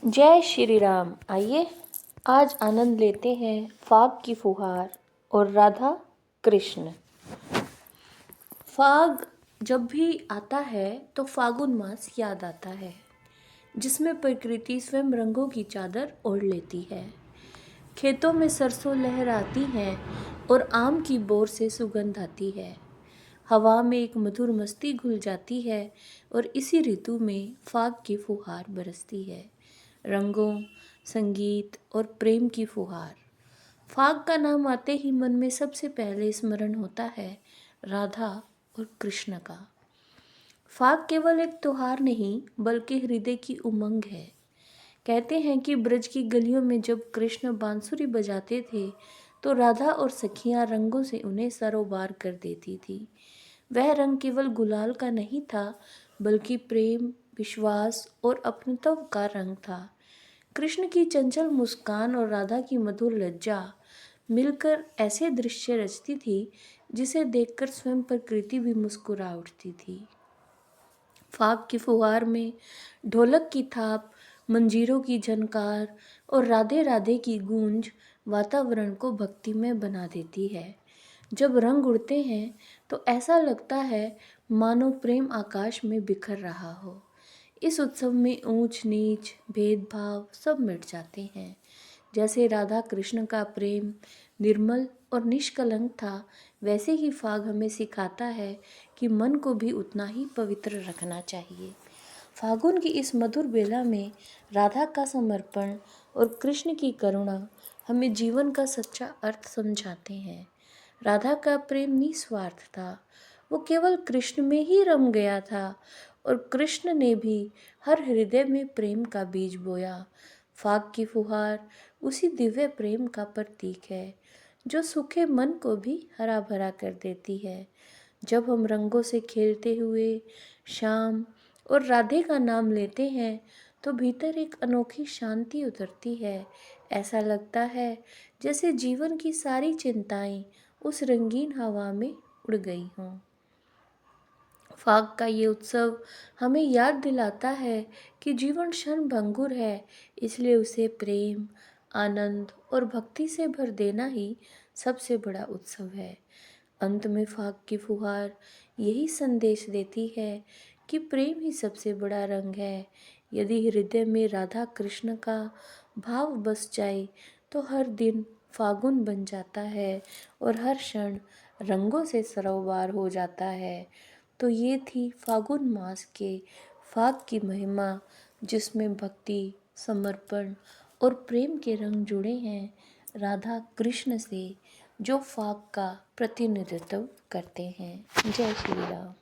जय श्री राम। आइए आज आनंद लेते हैं फाग की फुहार और राधा कृष्ण। फाग जब भी आता है तो फागुन मास याद आता है, जिसमें प्रकृति स्वयं रंगों की चादर ओढ़ लेती है। खेतों में सरसों लहराती हैं और आम की बोर से सुगंध आती है। हवा में एक मधुर मस्ती घुल जाती है और इसी ऋतु में फाग की फुहार बरसती है। रंगों, संगीत और प्रेम की फुहार। फाग का नाम आते ही मन में सबसे पहले स्मरण होता है राधा और कृष्ण का। फाग केवल एक त्योहार नहीं बल्कि हृदय की उमंग है। कहते हैं कि ब्रज की गलियों में जब कृष्ण बांसुरी बजाते थे तो राधा और सखियां रंगों से उन्हें सरोबार कर देती थी। वह रंग केवल गुलाल का नहीं था बल्कि प्रेम, विश्वास और अपनत्व का रंग था। कृष्ण की चंचल मुस्कान और राधा की मधुर लज्जा मिलकर ऐसे दृश्य रचती थी जिसे देखकर स्वयं प्रकृति भी मुस्कुरा उठती थी। फाग की फुहार में ढोलक की थाप, मंजीरों की झनकार और राधे राधे की गूंज वातावरण को भक्तिमय बना देती है। जब रंग उड़ते हैं तो ऐसा लगता है मानो प्रेम आकाश में बिखर रहा हो। इस उत्सव में ऊंच नीच भेदभाव सब मिट जाते हैं। जैसे राधा कृष्ण का प्रेम निर्मल और निष्कलंक था, वैसे ही फाग हमें सिखाता है कि मन को भी उतना ही पवित्र रखना चाहिए। फागुन की इस मधुर बेला में राधा का समर्पण और कृष्ण की करुणा हमें जीवन का सच्चा अर्थ समझाते हैं। राधा का प्रेम निस्वार्थ था, वो केवल कृष्ण में ही रम गया था और कृष्ण ने भी हर हृदय में प्रेम का बीज बोया। फाग की फुहार उसी दिव्य प्रेम का प्रतीक है जो सूखे मन को भी हरा भरा कर देती है। जब हम रंगों से खेलते हुए शाम और राधे का नाम लेते हैं तो भीतर एक अनोखी शांति उतरती है। ऐसा लगता है जैसे जीवन की सारी चिंताएं उस रंगीन हवा में उड़ गई हों। फाग का ये उत्सव हमें याद दिलाता है कि जीवन क्षणभंगुर है, इसलिए उसे प्रेम, आनंद और भक्ति से भर देना ही सबसे बड़ा उत्सव है। अंत में फाग की फुहार यही संदेश देती है कि प्रेम ही सबसे बड़ा रंग है। यदि हृदय में राधा कृष्ण का भाव बस जाए तो हर दिन फागुन बन जाता है और हर क्षण रंगों से सरोबार हो जाता है। तो ये थी फागुन मास के फाग की महिमा, जिसमें भक्ति, समर्पण और प्रेम के रंग जुड़े हैं राधा कृष्ण से, जो फाग का प्रतिनिधित्व करते हैं। जय श्री राम।